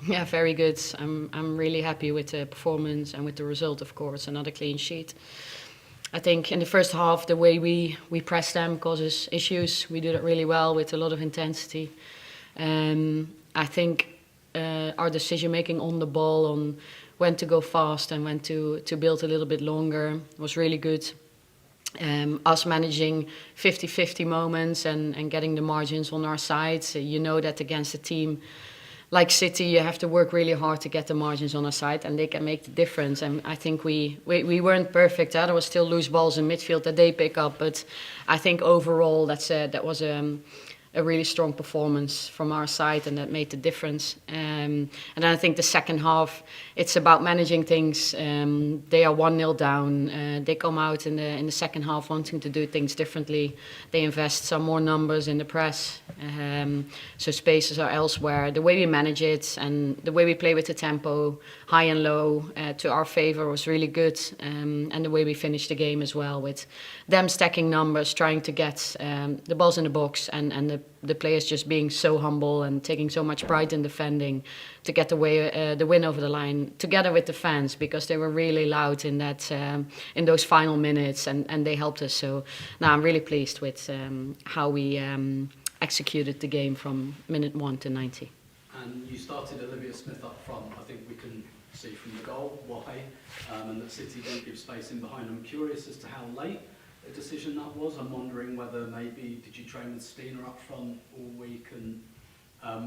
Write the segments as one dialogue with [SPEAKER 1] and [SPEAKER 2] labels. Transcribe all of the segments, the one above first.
[SPEAKER 1] Yeah, very good. I'm really happy with the performance and with the result, of course. Another clean sheet. I think in the first half, the way we press them causes issues. We did it really well with a lot of intensity. I think our decision making on the ball, on when to go fast and when to build a little bit longer, was really good. Us managing 50-50 moments and getting the margins on our side. So you know that against a team like City, you have to work really hard to get the margins on our side, and they can make the difference. And I think we weren't perfect. There was still loose balls in midfield that they pick up, but I think overall that was a really strong performance from our side, and that made the difference. And then I think the second half, it's about managing things. They are 1-0 down. They come out in the second half wanting to do things differently. They invest some more numbers in the press, so spaces are elsewhere. The way we manage it and the way we play with the tempo, high and low, to our favor was really good. And the way we finished the game as well, with them stacking numbers, trying to get the balls in the box, and the players just being so humble and taking so much pride in defending to get the win over the line, together with the fans, because they were really loud in those final minutes, and they helped us. So now I'm really pleased with how we executed the game from minute 1 to 90.
[SPEAKER 2] And you started Olivia Smith up front. I think we can see from the goal why, and that City didn't give space in behind. I'm curious as to how late a decision that was. I'm wondering whether maybe did you train with Stina up front all week, and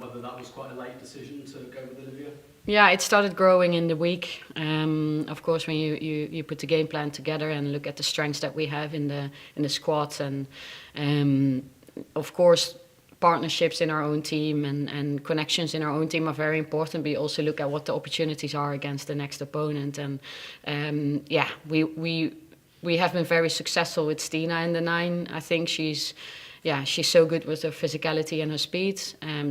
[SPEAKER 2] whether that was quite a late decision to go with Olivia?
[SPEAKER 1] Yeah, it started growing in the week. Of course, when you put the game plan together and look at the strengths that we have in the squad, and of course partnerships in our own team and connections in our own team are very important. We also look at what the opportunities are against the next opponent, and yeah, we have been very successful with Stina in the 9. I think she's so good with her physicality and her speed.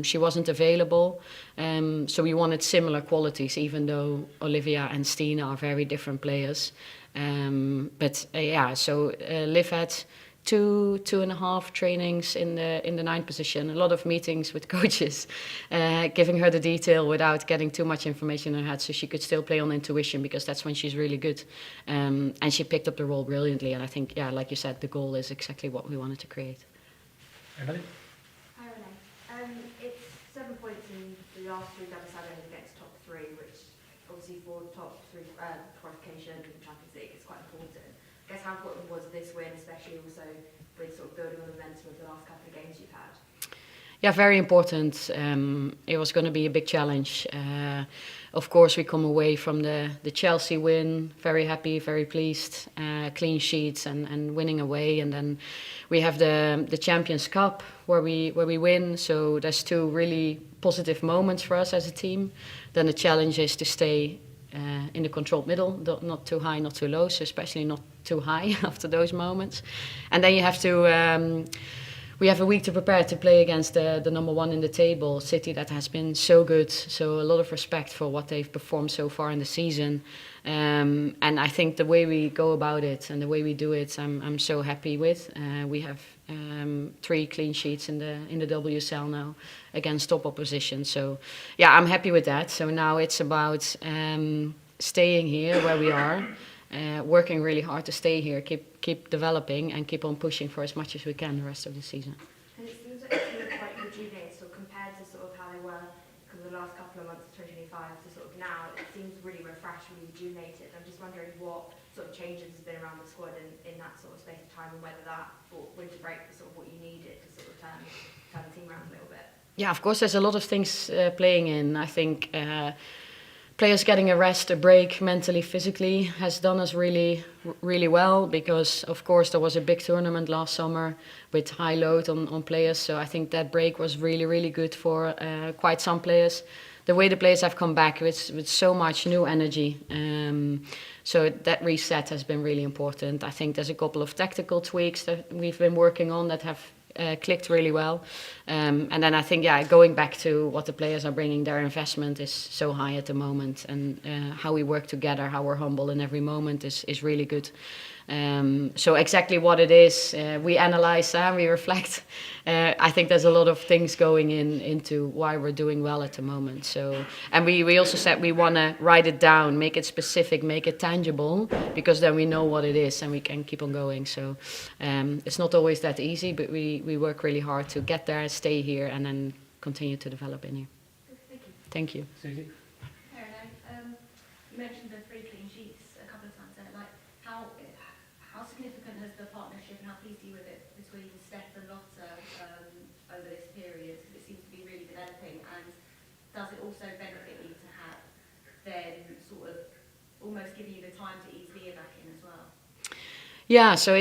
[SPEAKER 1] She wasn't available, so we wanted similar qualities, even though Olivia and Stina are very different players. So Liv had 2.5 trainings in the 9 position, a lot of meetings with coaches, giving her the detail without getting too much information in her head, so she could still play on intuition, because that's when she's really good. And she picked up the role brilliantly, and I think, yeah, like you said, the goal is exactly what we wanted to create.
[SPEAKER 3] Emily?
[SPEAKER 4] Hi Renee. It's 7 points in the last 3 double-sided against top 3, which obviously for top 3 qualification in the Champions League is quite important. I guess how important was this win, especially also with sort of building on the momentum of the last couple of games you've had?
[SPEAKER 1] Yeah, very important. It was going to be a big challenge. Of course, we come away from the Chelsea win, very happy, very pleased, clean sheets and winning away. And then we have the Champions Cup where we win. So there's 2 really positive moments for us as a team. Then the challenge is to stay in the controlled middle, not too high, not too low, so especially not too high after those moments. And then you have to, we have a week to prepare to play against the number 1 in the table, City, that has been so good. So a lot of respect for what they've performed so far in the season. And I think the way we go about it and the way we do it, I'm so happy with. We have 3 clean sheets in the WSL now against top opposition. So yeah, I'm happy with that. So now it's about staying here where we are, working really hard to stay here, keep developing and keep on pushing for as much as we can the rest of the season.
[SPEAKER 4] And it seems like it's been quite rejuvenated, so compared to sort of how they were the last couple of months of 2025 to sort of now, it seems really refreshed, really rejuvenated. I'm just wondering what sort of changes has been around the squad in that sort of space of time, and whether that winter break was sort of what you needed to sort of turn the team around a little bit. Yeah,
[SPEAKER 1] of course, there's a lot of things playing in. I think players getting a rest, a break, mentally, physically, has done us really, really well, because of course there was a big tournament last summer with high load on players. So I think that break was really, really good for quite some players. The way the players have come back with so much new energy. So that reset has been really important. I think there's a couple of tactical tweaks that we've been working on that have clicked really well. And then I think, yeah, going back to what the players are bringing, their investment is so high at the moment, and how we work together, how we're humble in every moment is really good. So exactly what it is, we analyze and we reflect. I think there's a lot of things going into why we're doing well at the moment. So, and we also said we want to write it down, make it specific, make it tangible, because then we know what it is and we can keep on going. So it's not always that easy, but we work really hard to get there, stay here, and then continue to develop in here.
[SPEAKER 4] Thank you.
[SPEAKER 1] Thank you.
[SPEAKER 3] Susie?
[SPEAKER 5] Hey, Renee. You mentioned the 3 clean sheets a couple of times there. Like, how significant has the partnership and how pleased are you with it between Steph and Lotta over this period? Because it seems to be really developing. And does it also benefit you to have them sort of almost give you the time to ease Leah back in as well?
[SPEAKER 1] Yeah, so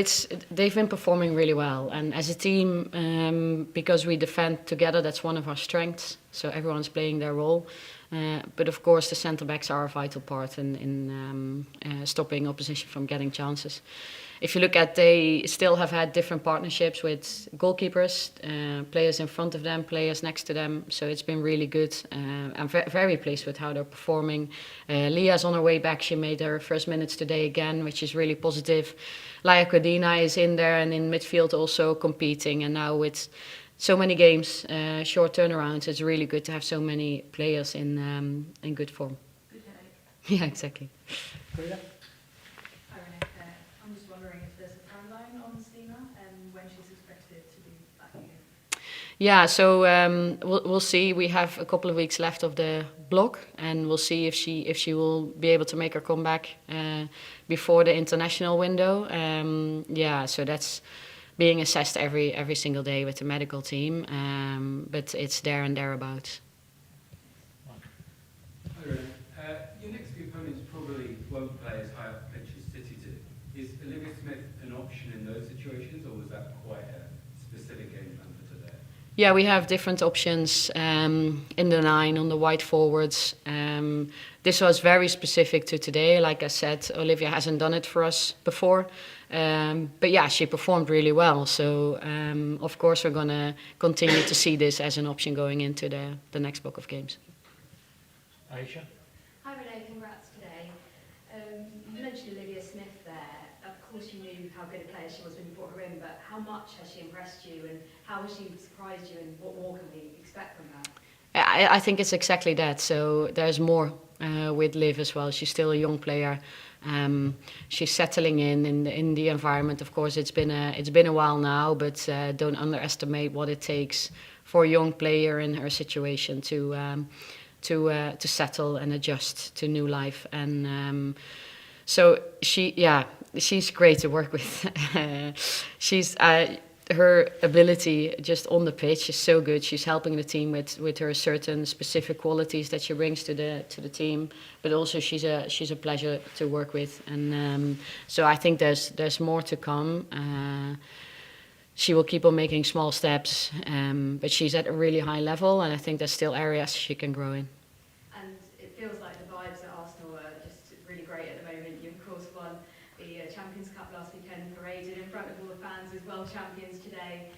[SPEAKER 1] they've been performing really well, and as a team, because we defend together, that's one of our strengths. So everyone's playing their role, but of course the centre backs are a vital part in stopping opposition from getting chances. If you look at, they still have had different partnerships with goalkeepers, players in front of them, players next to them. So it's been really good. I'm very pleased with how they're performing. Leah's on her way back. She made her first minutes today again, which is really positive. Laia Codina is in there and in midfield also competing. And now with so many games, short turnarounds, it's really good to have so many players in good form.
[SPEAKER 5] Good headache.
[SPEAKER 1] Yeah, exactly.
[SPEAKER 3] Qawiyah?
[SPEAKER 6] Hi, Rene. I'm just wondering if there's a timeline on Stina and when she's expected to be back again.
[SPEAKER 1] Yeah, so we'll see. We have a couple of weeks left of the block, and we'll see if she will be able to make her comeback before the international window. Yeah, so that's being assessed every single day with the medical team, but it's there and thereabouts.
[SPEAKER 7] Hi, Rene. Your next few opponents probably won't play as high up pitch as City do. Is Olivia Smith an option in those situations, or was that quite a specific game plan for today?
[SPEAKER 1] Yeah, we have different options in the 9 on the wide forwards. This was very specific to today. Like I said, Olivia hasn't done it for us before. But yeah, she performed really well. So of course we're going to continue to see this as an option going into the next block of games.
[SPEAKER 3] Aisha?
[SPEAKER 8] Hi Renee, congrats today. You mentioned Olivia Smith there. Of course you knew how good a player she was when you brought her in, but how much has she impressed you and how has she surprised you and what more can we expect from her?
[SPEAKER 1] I think it's exactly that. So there's more with Liv as well. She's still a young player. She's settling in the environment. Of course, it's been a while now, but don't underestimate what it takes for a young player in her situation to settle and adjust to new life. And so she's great to work with. She's her ability just on the pitch is so good. She's helping the team with her certain specific qualities that she brings to the team, but also she's a pleasure to work with. And so I think there's more to come. She will keep on making small steps, but she's at a really high level, and I think there's still areas she can grow in.
[SPEAKER 8] And it feels like the vibes at Arsenal are just really great at the moment. You of course won the Champions Cup last weekend, paraded in front of all the fans as world champions today.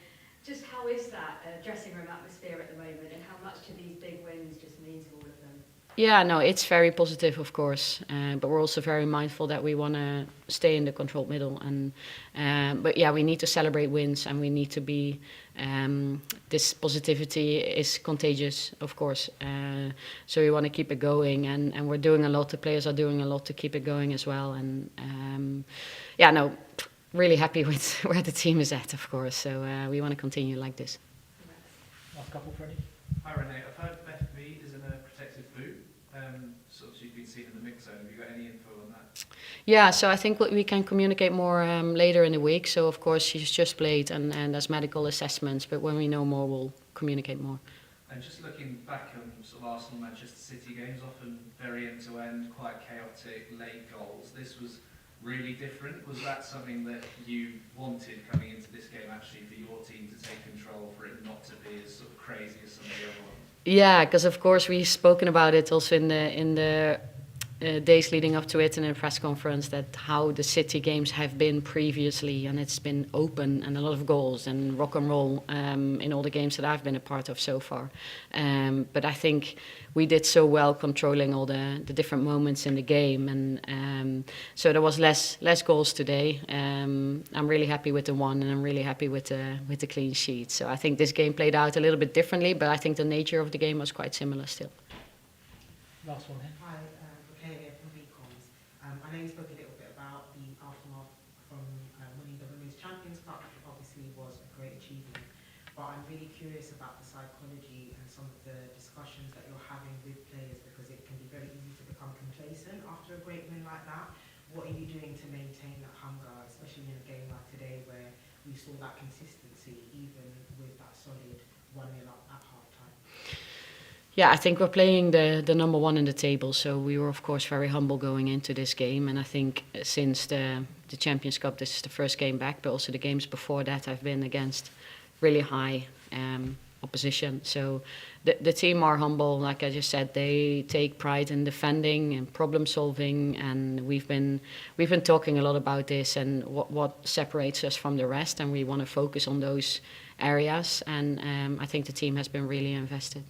[SPEAKER 8] Just how is that dressing room atmosphere at the moment, and how much do these big wins just mean to all of them?
[SPEAKER 1] Yeah, no, it's very positive, of course, but we're also very mindful that we want to stay in the controlled middle. And but yeah, we need to celebrate wins, and we need to be. This positivity is contagious, of course. So we want to keep it going, and we're doing a lot. The players are doing a lot to keep it going as well. And yeah, no, really happy with where the team is at, of course. So we want to continue like this.
[SPEAKER 3] Last couple, Freddie?
[SPEAKER 9] Hi Renee, I've heard Beth Mead is in a protective boot. Sort of she's been seen in the mix zone. Have you got any info on that?
[SPEAKER 1] Yeah, so I think we can communicate more later in the week. So of course she's just played and there's medical assessments, but when we know more, we'll communicate more.
[SPEAKER 9] And just looking back on sort of Arsenal-Manchester City games, often very end-to-end, quite chaotic, late goals. This was really different. Was that something that you wanted coming into this game, actually, for your team to take control, for it not to be as sort of crazy as some of the other ones?
[SPEAKER 1] Yeah, because of course we've spoken about it also in the days leading up to it in a press conference that how the City games have been previously, and it's been open and a lot of goals and rock and roll in all the games that I've been a part of so far. But I think we did so well controlling all the different moments in the game, and so there was less goals today. I'm really happy with the one, and I'm really happy with the clean sheet. So I think this game played out a little bit differently, but I think the nature of the game was quite similar still.
[SPEAKER 3] Last one here.
[SPEAKER 10] Hi, Qawiyah from Beacons. I know you spoke a little bit about the aftermath from winning the Women's Champions Cup, which obviously was a great achievement. But I'm really curious about the psychology and some of the discussions that you're having with players, because it can be very easy to become complacent after a great win like that. What are you doing to maintain that hunger, especially in a game like today where we saw that consistency even with that solid 1-0 up at half-time?
[SPEAKER 1] Yeah, I think we're playing the number one in the table, so we were of course very humble going into this game. And I think since the Champions Cup, this is the first game back, but also the games before that I've been against really high opposition. So the team are humble, like I just said. They take pride in defending and problem solving, and we've been talking a lot about this and what separates us from the rest, and we want to focus on those areas. And I think the team has been really invested.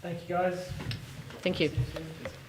[SPEAKER 3] Thank you, guys.
[SPEAKER 1] Thank you.
[SPEAKER 3] See you soon.